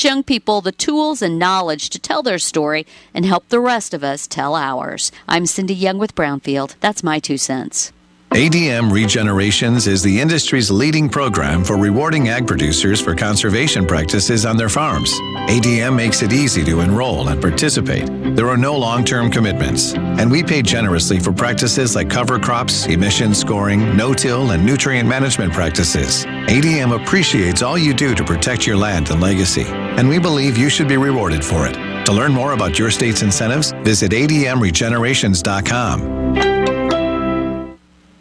young people the tools and knowledge to tell their story and help the rest of us tell ours. I'm Cindy Young with Brownfield. That's my 2 cents. ADM Regenerations is the industry's leading program for rewarding ag producers for conservation practices on their farms. ADM makes it easy to enroll and participate. There are no long-term commitments, and we pay generously for practices like cover crops, emission scoring, no-till, and nutrient management practices. ADM appreciates all you do to protect your land and legacy, and we believe you should be rewarded for it. To learn more about your state's incentives, visit admregenerations.com.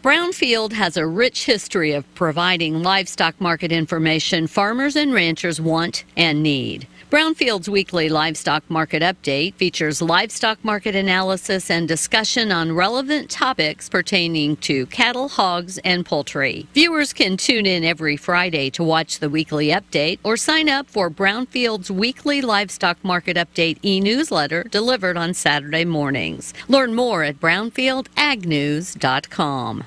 Brownfield has a rich history of providing livestock market information farmers and ranchers want and need. Brownfield's weekly livestock market update features livestock market analysis and discussion on relevant topics pertaining to cattle, hogs, and poultry. Viewers can tune in every Friday to watch the weekly update or sign up for Brownfield's weekly livestock market update e-newsletter delivered on Saturday mornings. Learn more at brownfieldagnews.com.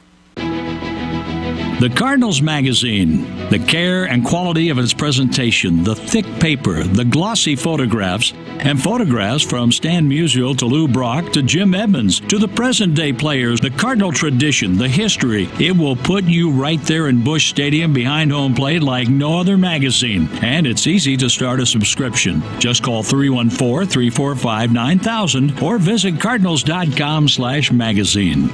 The Cardinals magazine, the care and quality of its presentation, the thick paper, the glossy photographs, and photographs from Stan Musial to Lou Brock to Jim Edmonds to the present-day players, the Cardinal tradition, the history. It will put you right there in Busch Stadium behind home plate like no other magazine. And it's easy to start a subscription. Just call 314-345-9000 or visit cardinals.com/magazine.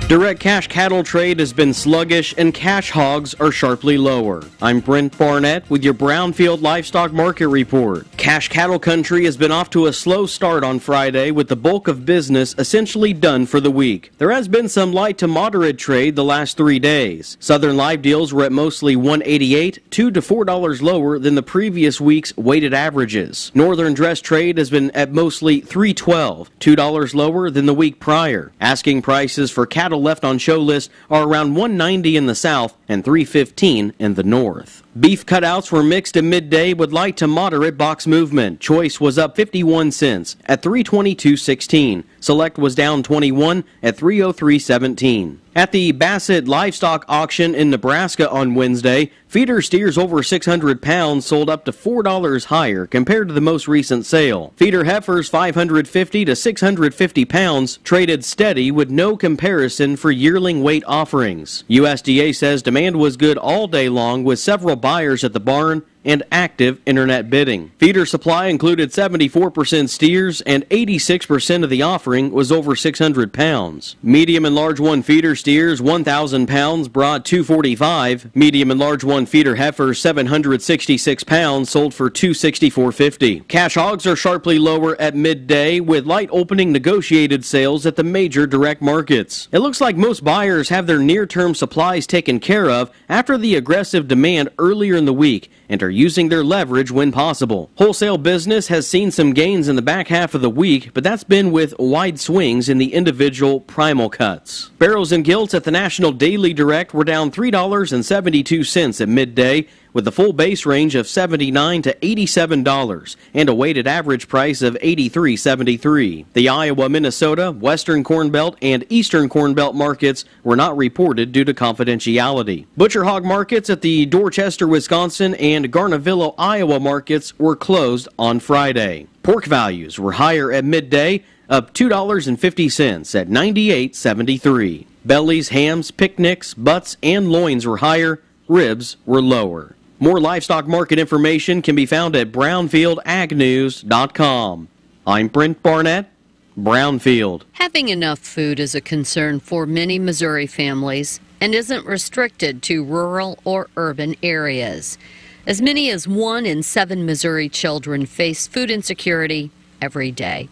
Direct cash cattle trade has been sluggish and cash hogs are sharply lower. I'm Brent Barnett with your Brownfield Livestock Market Report. Cash cattle country has been off to a slow start on Friday with the bulk of business essentially done for the week. There has been some light to moderate trade the last 3 days. Southern live deals were at mostly $188, $2 to $4 lower than the previous week's weighted averages. Northern dress trade has been at mostly $312, $2 lower than the week prior. Asking prices for cattle left on show list are around $190 in the south and $315 in the north. Beef cutouts were mixed at midday with light to moderate box movement. Choice was up 51 cents at $322.16. Select was down 21 at $303.17. At the Bassett Livestock Auction in Nebraska on Wednesday, feeder steers over 600 pounds sold up to $4 higher compared to the most recent sale. Feeder heifers 550 to 650 pounds traded steady with no comparison for yearling weight offerings. USDA says demand was good all day long with several buyers at the barn and active internet bidding. Feeder supply included 74% steers and 86% of the offering was over 600 pounds. Medium and large one feeder steers 1,000 pounds brought $245. Medium and large one feeder heifers 766 pounds sold for $264.50. Cash hogs are sharply lower at midday with light opening negotiated sales at the major direct markets. It looks like most buyers have their near-term supplies taken care of after the aggressive demand earlier in the week and are using their leverage when possible. Wholesale business has seen some gains in the back half of the week, but that's been with wide swings in the individual primal cuts. Barrels and gilts at the National Daily Direct were down $3.72 at midday, with the full base range of $79 to $87 and a weighted average price of $83.73. The Iowa, Minnesota, Western Corn Belt, and Eastern Corn Belt markets were not reported due to confidentiality. Butcher hog markets at the Dorchester, Wisconsin, and Garnavillo, Iowa markets were closed on Friday. Pork values were higher at midday, up $2.50 at $98.73. Bellies, hams, picnics, butts, and loins were higher. Ribs were lower. More livestock market information can be found at brownfieldagnews.com. I'm Brent Barnett, Brownfield. Having enough food is a concern for many Missouri families and isn't restricted to rural or urban areas. As many as 1 in 7 Missouri children face food insecurity every day.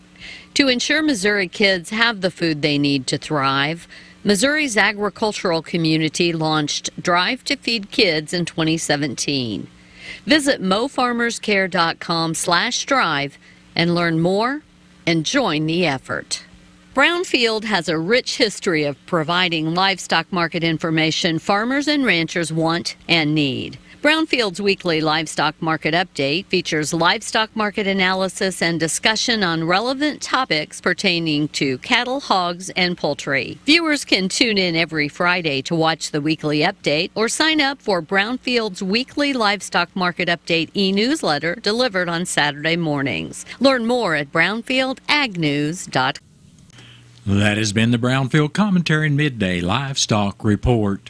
To ensure Missouri kids have the food they need to thrive, Missouri's agricultural community launched Drive to Feed Kids in 2017. Visit mofarmerscare.com/drive and learn more and join the effort. Brownfield has a rich history of providing livestock market information farmers and ranchers want and need. Brownfield's weekly livestock market update features livestock market analysis and discussion on relevant topics pertaining to cattle, hogs, and poultry. Viewers can tune in every Friday to watch the weekly update or sign up for Brownfield's weekly livestock market update e-newsletter delivered on Saturday mornings. Learn more at brownfieldagnews.com. That has been the Brownfield Commentary and Midday Livestock Report.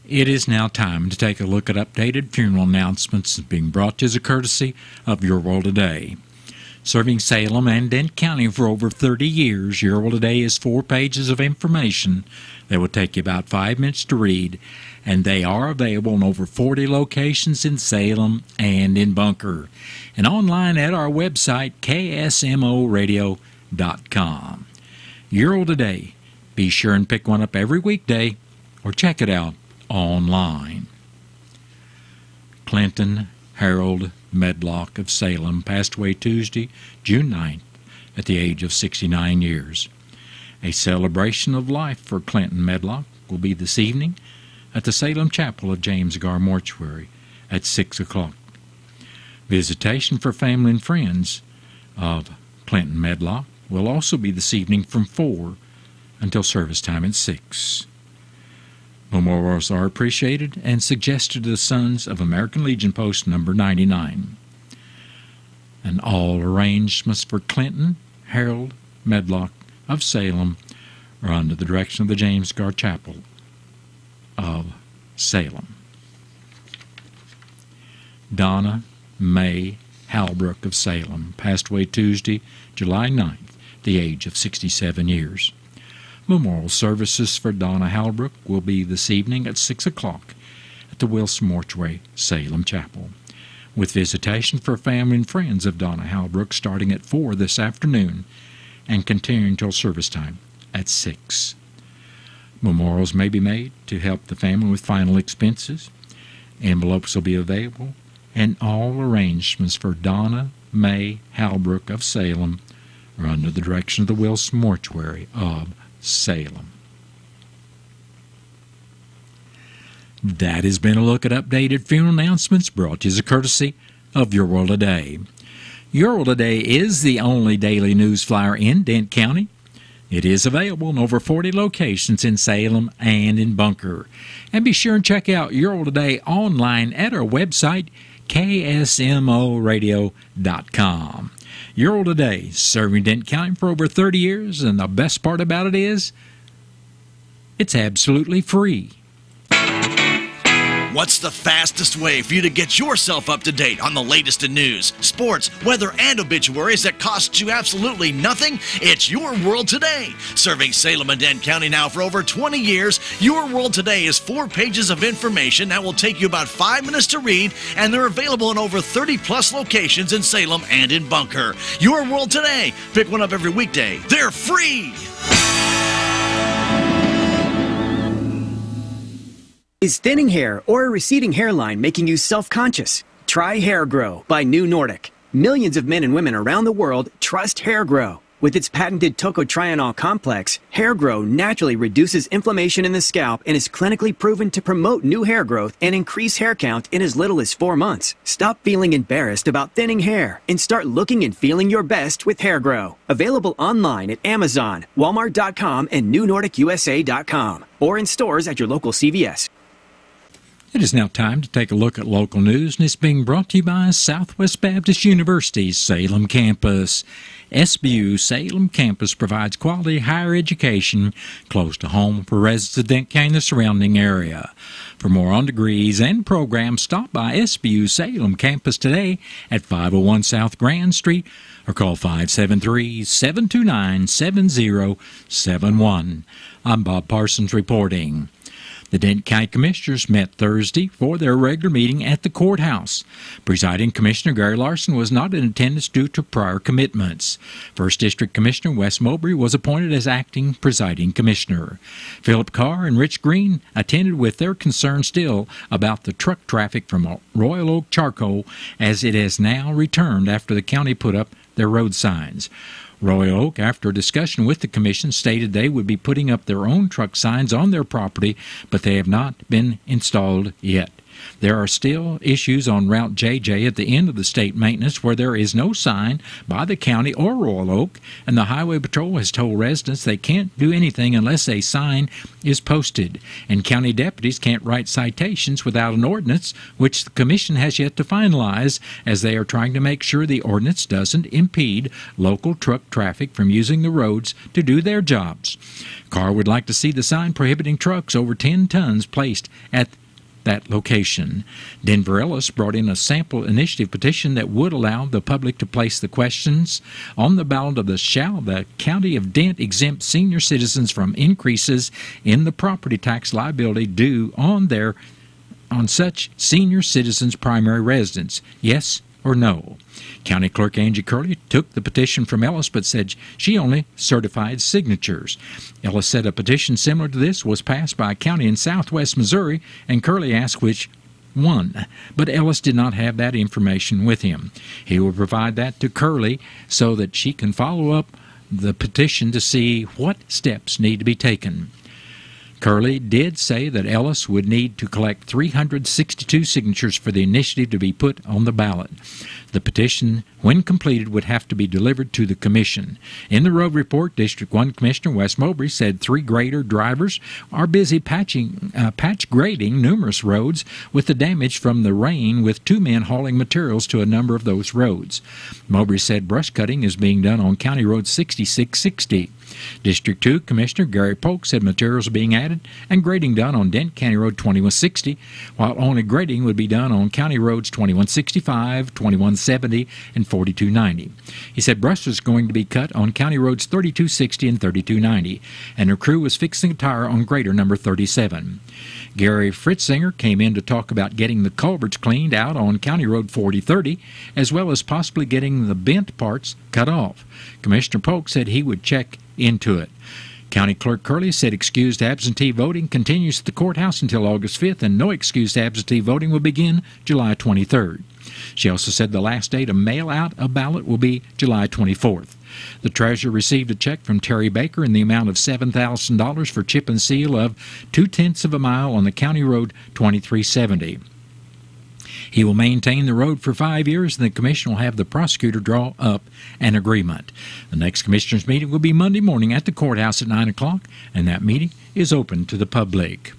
It is now time to take a look at updated funeral announcements being brought to you as a courtesy of Your World Today. Serving Salem and Dent County for over 30 years, Your World Today is 4 pages of information that will take you about 5 minutes to read, and they are available in over 40 locations in Salem and in Bunker, and online at our website, KSMOradio.com. Your World Today. Be sure and pick one up every weekday or check it out online. Clinton Harold Medlock of Salem passed away Tuesday, June 9th, at the age of 69 years. A celebration of life for Clinton Medlock will be this evening at the Salem Chapel of James Gar Mortuary at 6 o'clock. Visitation for family and friends of Clinton Medlock will also be this evening from 4 until service time at 6. Memorials are appreciated and suggested to the Sons of American Legion Post number 99. And all arrangements for Clinton Harold Medlock of Salem are under the direction of the James Gar Chapel of Salem. Donna Mae Halbrook of Salem passed away Tuesday, July 9th, at the age of 67 years. Memorial services for Donna Halbrook will be this evening at 6 o'clock at the Wilson Mortuary, Salem Chapel, with visitation for family and friends of Donna Halbrook starting at 4 this afternoon and continuing until service time at 6. Memorials may be made to help the family with final expenses. Envelopes will be available, and all arrangements for Donna Mae Halbrook of Salem are under the direction of the Wilson Mortuary of Salem. That has been a look at updated funeral announcements brought to you as a courtesy of Your World Today. Your World Today is the only daily news flyer in Dent County. It is available in over 40 locations in Salem and in Bunker. And be sure and check out Your World Today online at our website, KSMOradio.com. Your World Today, serving Dent County for over 30 years, and the best part about it is, it's absolutely free. What's the fastest way for you to get yourself up to date on the latest in news, sports, weather, and obituaries that costs you absolutely nothing? It's Your World Today. Serving Salem and Dent County now for over 20 years, Your World Today is 4 pages of information that will take you about 5 minutes to read, and they're available in over 30-plus locations in Salem and in Bunker. Your World Today. Pick one up every weekday. They're free. Is thinning hair or a receding hairline making you self-conscious? Try Hair Grow by New Nordic. Millions of men and women around the world trust Hair Grow. With its patented tocotrienol complex, Hair Grow naturally reduces inflammation in the scalp and is clinically proven to promote new hair growth and increase hair count in as little as 4 months. Stop feeling embarrassed about thinning hair and start looking and feeling your best with Hair Grow. Available online at Amazon, Walmart.com, and NewNordicUSA.com, or in stores at your local CVS. It is now time to take a look at local news, and it's being brought to you by Southwest Baptist University's Salem campus. SBU Salem campus provides quality higher education close to home for residents of Dent County and the surrounding area. For more on degrees and programs, stop by SBU Salem campus today at 501 South Grand Street or call 573-729-7071. I'm Bob Parsons reporting. The Dent County Commissioners met Thursday for their regular meeting at the courthouse. Presiding Commissioner Gary Larson was not in attendance due to prior commitments. 1st District Commissioner Wes Mowbray was appointed as acting presiding commissioner. Philip Carr and Rich Green attended with their concern still about the truck traffic from Royal Oak Charcoal, as it has now returned after the county put up their road signs. Royal Oak, after a discussion with the commission, stated they would be putting up their own truck signs on their property, but they have not been installed yet. There are still issues on Route JJ at the end of the state maintenance where there is no sign by the county or Royal Oak, and the Highway Patrol has told residents they can't do anything unless a sign is posted, and county deputies can't write citations without an ordinance, which the commission has yet to finalize, as they are trying to make sure the ordinance doesn't impede local truck traffic from using the roads to do their jobs. Carr would like to see the sign prohibiting trucks over 10 tons placed at that location. Denver Ellis brought in a sample initiative petition that would allow the public to place the questions on the ballot of shall the County of Dent exempt senior citizens from increases in the property tax liability due on such senior citizens' primary residence, yes or no. County Clerk Angie Curley took the petition from Ellis but said she only certified signatures. Ellis said a petition similar to this was passed by a county in southwest Missouri, and Curley asked which one, but Ellis did not have that information with him. He will provide that to Curley so that she can follow up the petition to see what steps need to be taken. Curley did say that Ellis would need to collect 362 signatures for the initiative to be put on the ballot. The petition, when completed, would have to be delivered to the commission. In the road report, District 1 Commissioner Wes Mowbray said 3 grader drivers are busy patch grading numerous roads with the damage from the rain, with 2 men hauling materials to a number of those roads. Mowbray said brush cutting is being done on County Road 6660. District 2 Commissioner Gary Polk said materials are being added and grading done on Dent County Road 2160, while only grading would be done on County Roads 2165, 2170, and 4290. He said brush is going to be cut on County Roads 3260 and 3290, and a crew was fixing a tire on grader number 37. Gary Fritzinger came in to talk about getting the culverts cleaned out on County Road 4030, as well as possibly getting the bent parts cut off. Commissioner Polk said he would check into it. County Clerk Curley said excused absentee voting continues at the courthouse until August 5th, and no excused absentee voting will begin July 23rd. She also said the last day to mail out a ballot will be July 24th. The treasurer received a check from Terry Baker in the amount of $7,000 for chip and seal of 0.2 of a mile on the County Road 2370. He will maintain the road for 5 years, and the commission will have the prosecutor draw up an agreement. The next commissioners' meeting will be Monday morning at the courthouse at 9 o'clock, and that meeting is open to the public.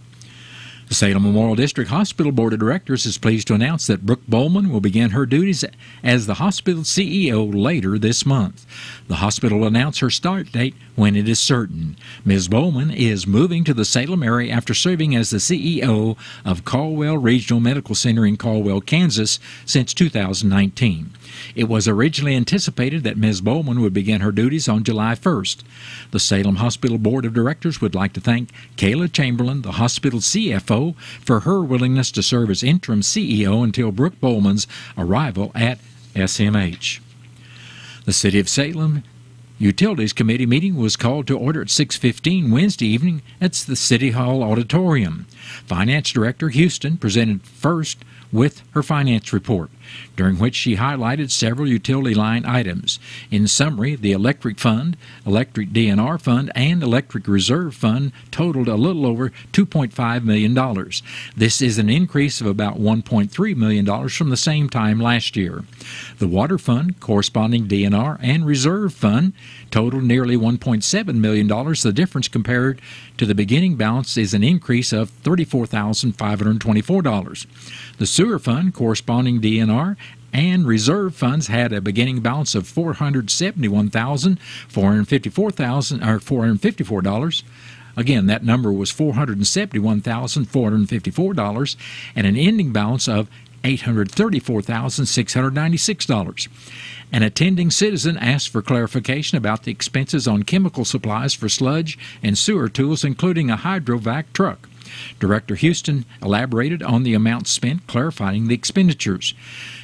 The Salem Memorial District Hospital Board of Directors is pleased to announce that Brooke Bowman will begin her duties as the hospital CEO later this month. The hospital will announce her start date when it is certain. Ms. Bowman is moving to the Salem area after serving as the CEO of Caldwell Regional Medical Center in Caldwell, Kansas since 2019. It was originally anticipated that Ms. Bowman would begin her duties on July 1st. The Salem Hospital Board of Directors would like to thank Kayla Chamberlain, the hospital CFO, for her willingness to serve as interim CEO until Brooke Bowman's arrival at SMH. The City of Salem Utilities Committee meeting was called to order at 6:15 Wednesday evening at the City Hall Auditorium. Finance Director Houston presented first with her finance report, during which she highlighted several utility line items. In summary, the Electric Fund, Electric DNR Fund, and Electric Reserve Fund totaled a little over $2.5 million. This is an increase of about $1.3 million from the same time last year. The Water Fund, corresponding DNR, and Reserve Fund totaled nearly $1.7 million. The difference compared to the beginning balance is an increase of $34,524. The Sewer Fund, corresponding DNR, and reserve funds had a beginning balance of $471,454. Again, that number was $471,454, and an ending balance of $834,696. An attending citizen asked for clarification about the expenses on chemical supplies for sludge and sewer tools, including a hydrovac truck. Director Houston elaborated on the amounts spent, clarifying the expenditures.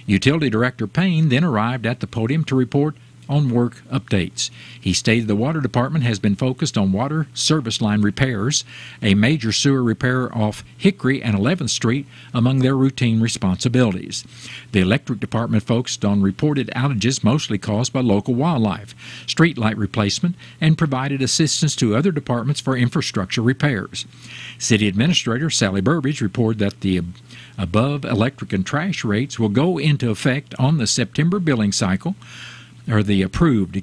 Utility Director Payne then arrived at the podium to report on work updates. He stated the Water Department has been focused on water service line repairs, a major sewer repair off Hickory and 11th Street among their routine responsibilities. The Electric Department focused on reported outages mostly caused by local wildlife, street light replacement, and provided assistance to other departments for infrastructure repairs. City Administrator Sally Burbidge reported that the above electric and trash rates will go into effect on the September billing cycle, or the approved,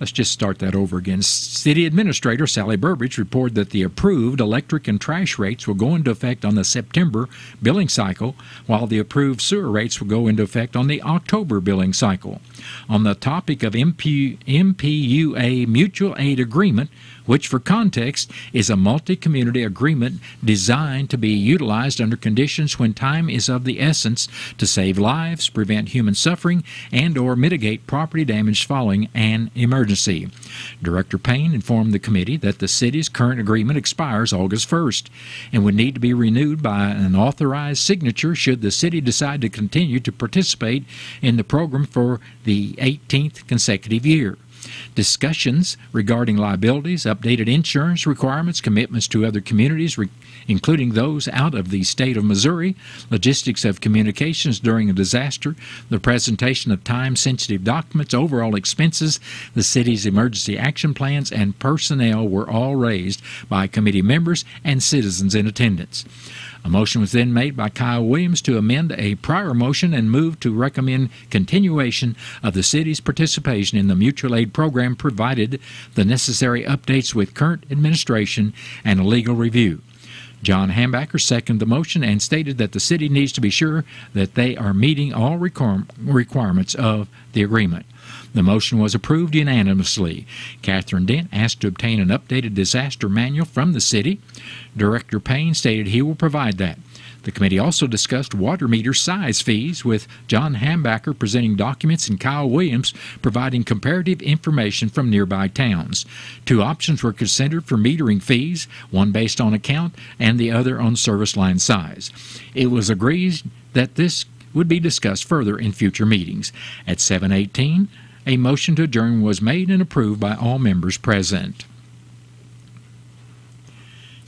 Let's just start that over again. City Administrator Sally Burbidge reported that the approved electric and trash rates will go into effect on the September billing cycle, while the approved sewer rates will go into effect on the October billing cycle. On the topic of MPUA Mutual Aid Agreement, which for context is a multi-community agreement designed to be utilized under conditions when time is of the essence to save lives, prevent human suffering, and or mitigate property damage following an emergency. Director Payne informed the committee that the city's current agreement expires August 1st and would need to be renewed by an authorized signature should the city decide to continue to participate in the program for the 18th consecutive year. Discussions regarding liabilities, updated insurance requirements, commitments to other communities, including those out of the state of Missouri, logistics of communications during a disaster, the presentation of time-sensitive documents, overall expenses, the city's emergency action plans, and personnel were all raised by committee members and citizens in attendance. A motion was then made by Kyle Williams to amend a prior motion and move to recommend continuation of the city's participation in the mutual aid program, provided the necessary updates with current administration and a legal review. John Hambacker seconded the motion and stated that the city needs to be sure that they are meeting all requirements of the agreement. The motion was approved unanimously. Catherine Dent asked to obtain an updated disaster manual from the city. Director Payne stated he will provide that. The committee also discussed water meter size fees, with John Hambacker presenting documents and Kyle Williams providing comparative information from nearby towns. Two options were considered for metering fees, one based on account and the other on service line size. It was agreed that this would be discussed further in future meetings. At 7:18, a motion to adjourn was made and approved by all members present.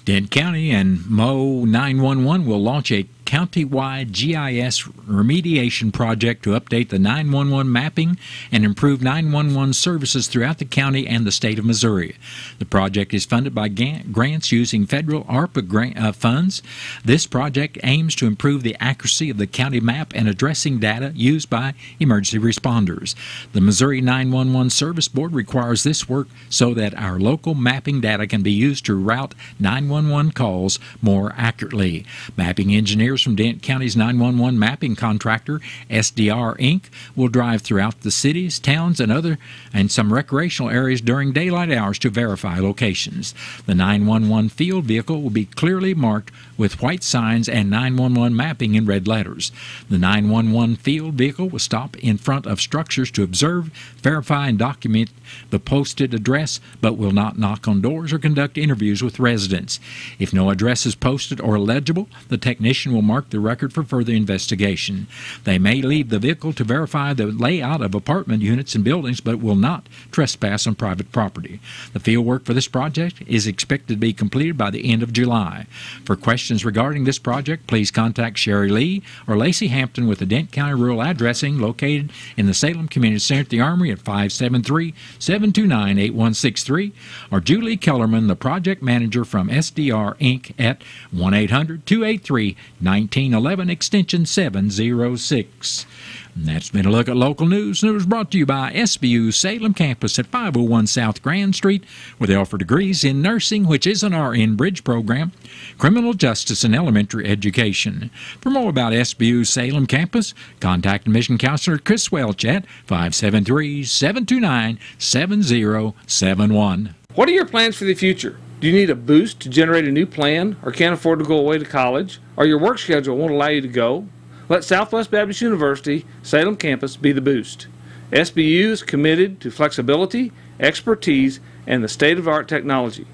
Dent County and Mo 911 will launch a county-wide GIS remediation project to update the 911 mapping and improve 911 services throughout the county and the state of Missouri. The project is funded by grants using federal ARPA funds. This project aims to improve the accuracy of the county map and addressing data used by emergency responders. The Missouri 911 Service Board requires this work so that our local mapping data can be used to route 911 calls more accurately. Mapping engineers from Dent County's 911 mapping contractor, SDR Inc., will drive throughout the cities, towns, and some recreational areas during daylight hours to verify locations. The 911 field vehicle will be clearly marked with white signs and 911 mapping in red letters. The 911 field vehicle will stop in front of structures to observe, verify, and document the posted address, but will not knock on doors or conduct interviews with residents. If no address is posted or legible, the technician will mark the record for further investigation. They may leave the vehicle to verify the layout of apartment units and buildings, but will not trespass on private property. The field work for this project is expected to be completed by the end of July. For questions regarding this project, please contact Sherry Lee or Lacey Hampton with the Dent County Rural Addressing located in the Salem Community Center at the Armory at 573-729-8163, or Julie Kellerman, the project manager from SDR Inc. at 1-800-283-1911, extension 706. And that's been a look at local news. News brought to you by SBU Salem Campus at 501 South Grand Street, where they offer degrees in nursing, which is an RN Bridge program, criminal justice, and elementary education. For more about SBU Salem Campus, contact admission counselor Chris Welch at 573-729-7071. What are your plans for the future? Do you need a boost to generate a new plan, or can't afford to go away to college, or your work schedule won't allow you to go? Let Southwest Baptist University Salem Campus be the boost. SBU is committed to flexibility, expertise, and the state-of-the-art technology.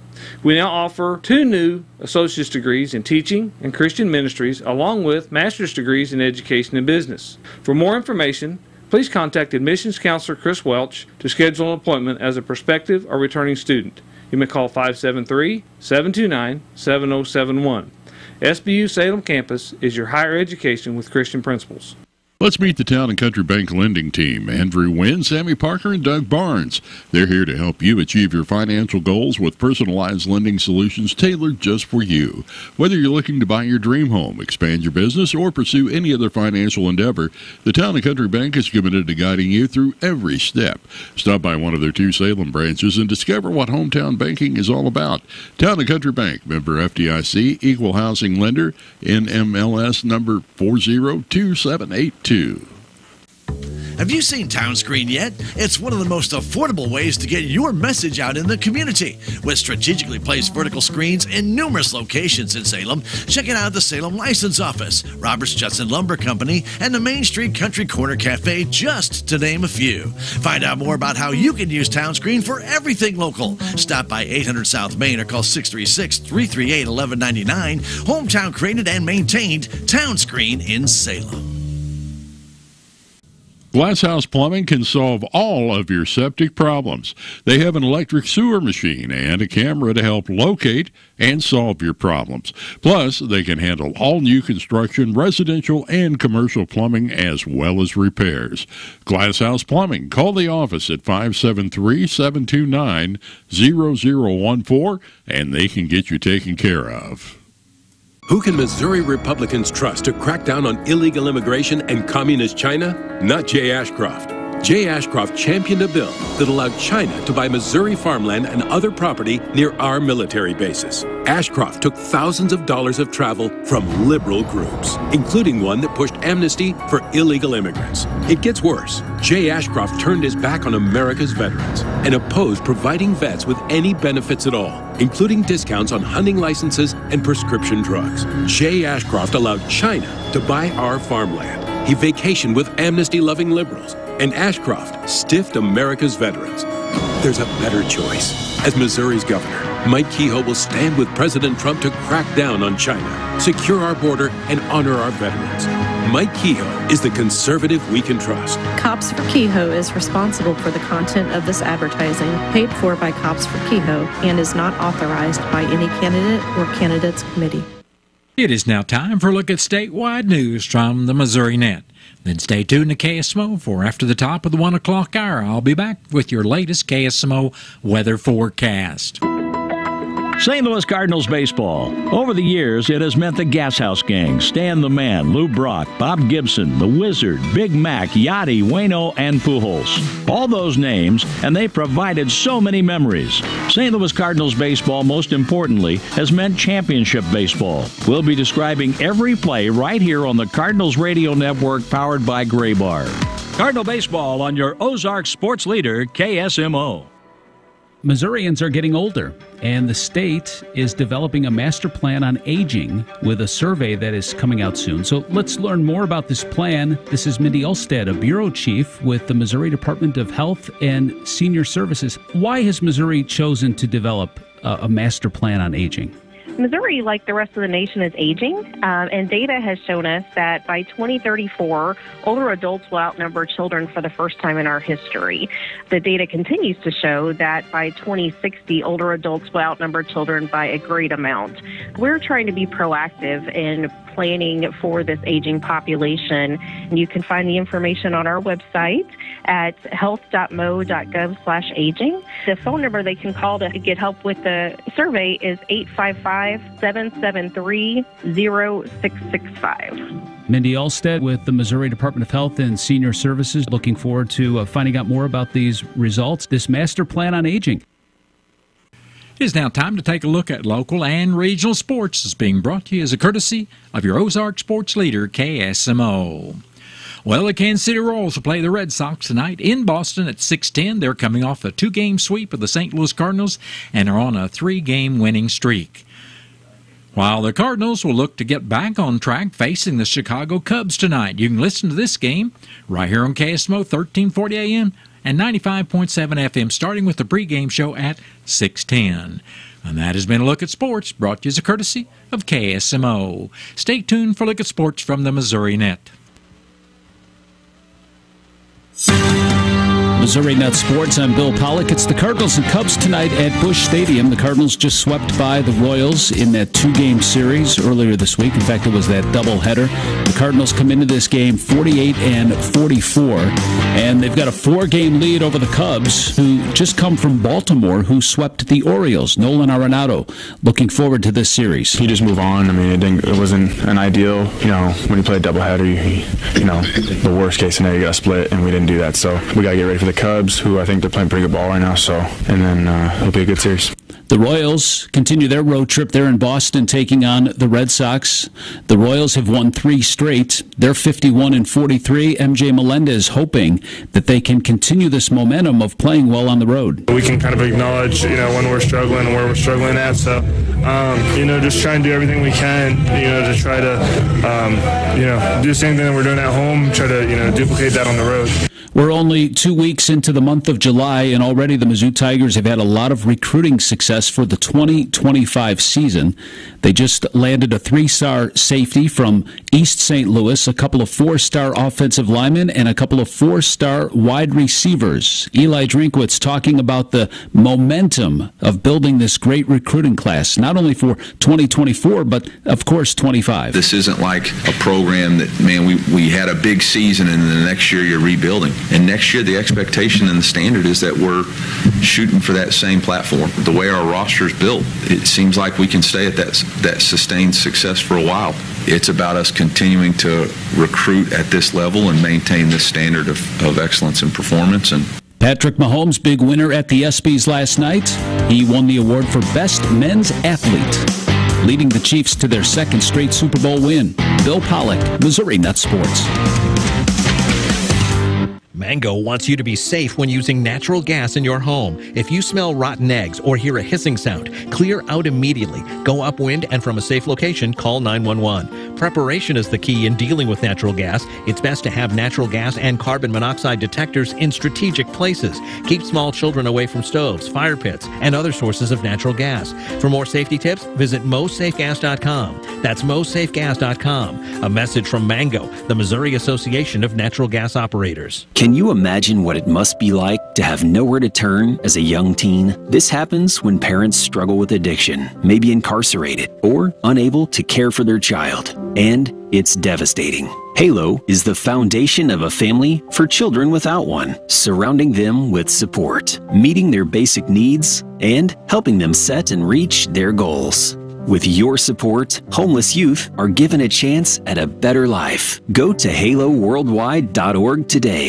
We now offer 2 new associate's degrees in teaching and Christian ministries, along with master's degrees in education and business. For more information, Please contact Admissions Counselor Chris Welch to schedule an appointment as a prospective or returning student. You may call 573-729-7071. SBU Salem Campus is your higher education with Christian principles. Let's meet the Town and Country Bank lending team. Andrew Wynn, Sammy Parker, and Doug Barnes. They're here to help you achieve your financial goals with personalized lending solutions tailored just for you. Whether you're looking to buy your dream home, expand your business, or pursue any other financial endeavor, the Town and Country Bank is committed to guiding you through every step. Stop by one of their 2 Salem branches and discover what hometown banking is all about. Town and Country Bank, member FDIC, equal housing lender, NMLS number 402782. Have you seen Town Screen yet? It's one of the most affordable ways to get your message out in the community. With strategically placed vertical screens in numerous locations in Salem, check it out at the Salem License Office, Roberts Judson Lumber Company, and the Main Street Country Corner Cafe, just to name a few. Find out more about how you can use Town Screen for everything local. Stop by 800 South Main or call 636-338-1199. Hometown created and maintained, Town Screen in Salem. Glasshouse Plumbing can solve all of your septic problems. They have an electric sewer machine and a camera to help locate and solve your problems. Plus, they can handle all new construction, residential, and commercial plumbing as well as repairs. Glasshouse Plumbing. Call the office at 573-729-0014 and they can get you taken care of. Who can Missouri Republicans trust to crack down on illegal immigration and communist China? Not Jay Ashcroft. Jay Ashcroft championed a bill that allowed China to buy Missouri farmland and other property near our military bases. Ashcroft took thousands of dollars of travel from liberal groups, including one that pushed amnesty for illegal immigrants. It gets worse. Jay Ashcroft turned his back on America's veterans and opposed providing vets with any benefits at all, including discounts on hunting licenses and prescription drugs. Jay Ashcroft allowed China to buy our farmland. He vacationed with amnesty-loving liberals, and Ashcroft stiffed America's veterans. There's a better choice. As Missouri's governor, Mike Kehoe will stand with President Trump to crack down on China, secure our border, and honor our veterans. Mike Kehoe is the conservative we can trust. Cops for Kehoe is responsible for the content of this advertising, paid for by Cops for Kehoe, and is not authorized by any candidate or candidates committee. It is now time for a look at statewide news from the Missouri Net. Then stay tuned to KSMO for after the top of the 1 o'clock hour. I'll be back with your latest KSMO weather forecast. St. Louis Cardinals baseball. Over the years, it has meant the Gas House Gang, Stan the Man, Lou Brock, Bob Gibson, the Wizard, Big Mac, Yachty, Waino, and Pujols. All those names, and they provided so many memories. St. Louis Cardinals baseball, most importantly, has meant championship baseball. We'll be describing every play right here on the Cardinals Radio Network, powered by Gray Bar. Cardinal baseball on your Ozark sports leader, KSMO. Missourians are getting older, and the state is developing a master plan on aging with a survey that is coming out soon. So let's learn more about this plan. This is Mindy Ulstead, a bureau chief with the Missouri Department of Health and Senior Services. Why has Missouri chosen to develop a master plan on aging? Missouri, like the rest of the nation, is aging, and data has shown us that by 2034, older adults will outnumber children for the first time in our history. The data continues to show that by 2060, older adults will outnumber children by a great amount. We're trying to be proactive in planning for this aging population. And you can find the information on our website at health.mo.gov/aging. The phone number they can call to get help with the survey is 855-773-0665. Mindy Ulstead with the Missouri Department of Health and Senior Services. Looking forward to finding out more about these results, this master plan on aging. It is now time to take a look at local and regional sports. It's being brought to you as a courtesy of your Ozark sports leader, KSMO. Well, the Kansas City Royals will play the Red Sox tonight in Boston at 6:10. They're coming off a 2-game sweep of the St. Louis Cardinals and are on a 3-game winning streak. While the Cardinals will look to get back on track facing the Chicago Cubs tonight. You can listen to this game right here on KSMO 1340 AM and 95.7 FM, starting with the pregame show at 6:10. And that has been a look at sports, brought to you as a courtesy of KSMO. Stay tuned for a look at sports from the Missouri Net. Missouri Net Sports, I'm Bill Pollock. It's the Cardinals and Cubs tonight at Busch Stadium. The Cardinals just swept by the Royals in that two-game series earlier this week. In fact, it was that doubleheader. The Cardinals come into this game 48-44, and they've got a 4-game lead over the Cubs, who just come from Baltimore, who swept the Orioles. Nolan Arenado looking forward to this series. You just move on. I mean, it wasn't an ideal. When you play a doubleheader, the worst case scenario, you got to split, and we didn't do that. So we got to get ready for the Cubs, who I think they're playing pretty good ball right now. So, and then it'll be a good series. The Royals continue their road trip there in Boston, taking on the Red Sox. The Royals have won 3 straight. They're 51-43. MJ Melendez hoping that they can continue this momentum of playing well on the road. We can kind of acknowledge, when we're struggling and where we're struggling at. So, just try and do everything we can, to try to, do the same thing that we're doing at home, try to, duplicate that on the road. We're only 2 weeks into the month of July, and already the Mizzou Tigers have had a lot of recruiting success for the 2025 season. They just landed a 3-star safety from East St. Louis, a couple of 4-star offensive linemen, and a couple of 4-star wide receivers. Eli Drinkwitz talking about the momentum of building this great recruiting class, not only for 2024, but, of course, 25. This isn't like a program that, we had a big season and the next year you're rebuilding. And next year, the expectation and the standard is that we're shooting for that same platform. The way our roster is built, it seems like we can stay at that sustained success for a while. It's about us continuing to recruit at this level and maintain this standard of excellence and performance. And Patrick Mahomes, big winner at the ESPYs last night. He won the award for Best Men's Athlete, leading the Chiefs to their 2nd straight Super Bowl win. Bill Pollock, Missouri Net Sports. Mango wants you to be safe when using natural gas in your home. If you smell rotten eggs or hear a hissing sound, clear out immediately. Go upwind and from a safe location, call 911. Preparation is the key in dealing with natural gas. It's best to have natural gas and carbon monoxide detectors in strategic places. Keep small children away from stoves, fire pits, and other sources of natural gas. For more safety tips, visit MoSafeGas.com. That's MoSafeGas.com. A message from Mango, the Missouri Association of Natural Gas Operators. Can you imagine what it must be like to have nowhere to turn as a young teen? This happens when parents struggle with addiction, may be incarcerated, or unable to care for their child. And it's devastating. Halo is the foundation of a family for children without one, surrounding them with support, meeting their basic needs, and helping them set and reach their goals. With your support, homeless youth are given a chance at a better life. Go to haloworldwide.org today.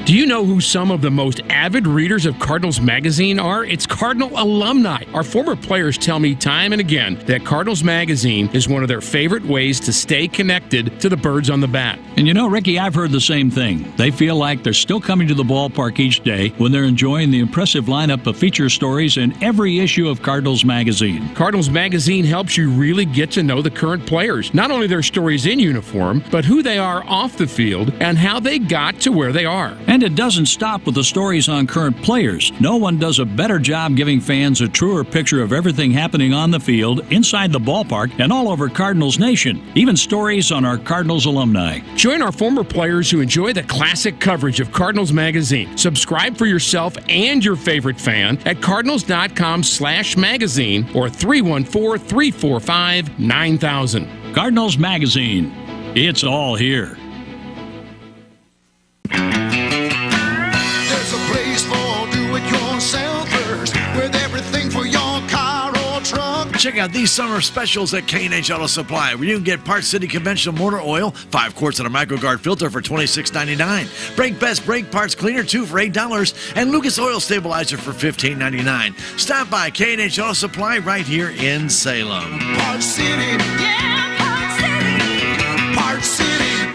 Do you know who some of the most avid readers of Cardinals Magazine are? It's Cardinal alumni. Our former players tell me time and again that Cardinals Magazine is one of their favorite ways to stay connected to the birds on the bat. And Ricky, I've heard the same thing. They feel like they're still coming to the ballpark each day when they're enjoying the impressive lineup of feature stories in every issue of Cardinals Magazine. Cardinals Magazine helps you really get to know the current players, not only their stories in uniform, but who they are off the field and how they got to where they are. And it doesn't stop with the stories on current players. No one does a better job giving fans a truer picture of everything happening on the field, inside the ballpark, and all over Cardinals Nation. Even stories on our Cardinals alumni. Join our former players who enjoy the classic coverage of Cardinals Magazine. Subscribe for yourself and your favorite fan at cardinals.com/magazine or 314-345-9000. Cardinals Magazine. It's all here. Check out these summer specials at K&H Auto Supply, where you can get Park City conventional motor oil, 5 quarts and a MicroGuard filter for $26.99. Brake Best brake parts cleaner, 2 for $8, and Lucas Oil Stabilizer for $15.99. Stop by K&H Auto Supply right here in Salem. Park City, yeah, Park City, Park City.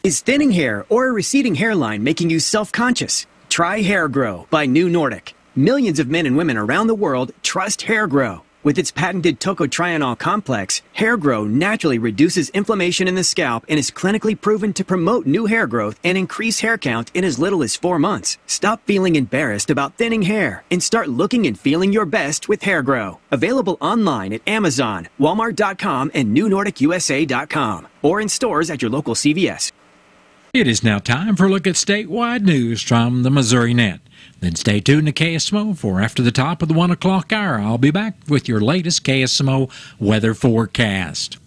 Is thinning hair or a receding hairline making you self-conscious? Try Hair Grow by New Nordic. Millions of men and women around the world trust Hair Grow. With its patented tocotrienol complex, Hair Grow naturally reduces inflammation in the scalp and is clinically proven to promote new hair growth and increase hair count in as little as 4 months. Stop feeling embarrassed about thinning hair and start looking and feeling your best with Hair Grow. Available online at Amazon, Walmart.com, and NewNordicUSA.com, or in stores at your local CVS. It is now time for a look at statewide news from the Missouri Net. Then stay tuned to KSMO for after the top of the 1 o'clock hour. I'll be back with your latest KSMO weather forecast.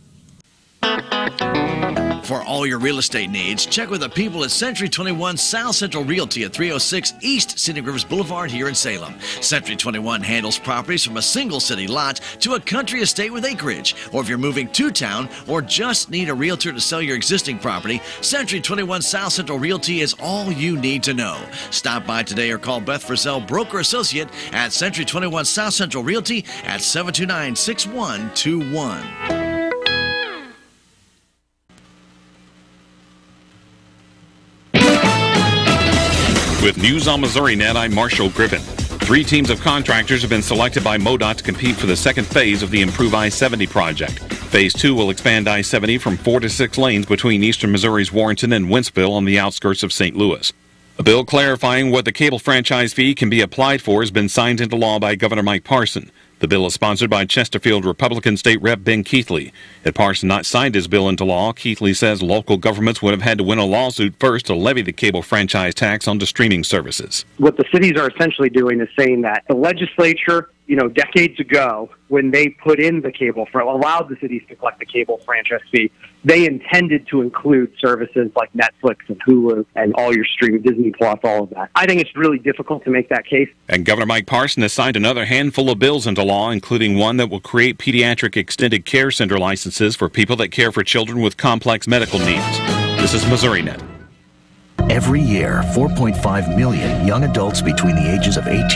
For all your real estate needs, check with the people at Century 21 South Central Realty at 306 East Scenic Rivers Boulevard here in Salem. Century 21 handles properties from a single city lot to a country estate with acreage. Or if you're moving to town or just need a realtor to sell your existing property, Century 21 South Central Realty is all you need to know. Stop by today or call Beth Frizzell, Broker Associate at Century 21 South Central Realty at 729-6121. With News on Missouri Net, I'm Marshall Griffin. 3 teams of contractors have been selected by MoDOT to compete for the second phase of the Improve I-70 project. Phase 2 will expand I-70 from 4 to 6 lanes between eastern Missouri's Warrenton and Wentzville on the outskirts of St. Louis. A bill clarifying what the cable franchise fee can be applied for has been signed into law by Governor Mike Parson. The bill is sponsored by Chesterfield Republican State Rep Ben Keithley. Had Parson not signed his bill into law, Keithley says local governments would have had to win a lawsuit first to levy the cable franchise tax onto streaming services. What the cities are essentially doing is saying that the legislature, decades ago, when they put in the cable, allowed the cities to collect the cable franchise fee, they intended to include services like Netflix and Hulu and all your streaming, Disney Plus, all of that. I think it's really difficult to make that case. And Governor Mike Parson has signed another handful of bills into law, including one that will create pediatric extended care center licenses for people that care for children with complex medical needs. This is Missouri Net. Every year, 4.5 million young adults between the ages of 18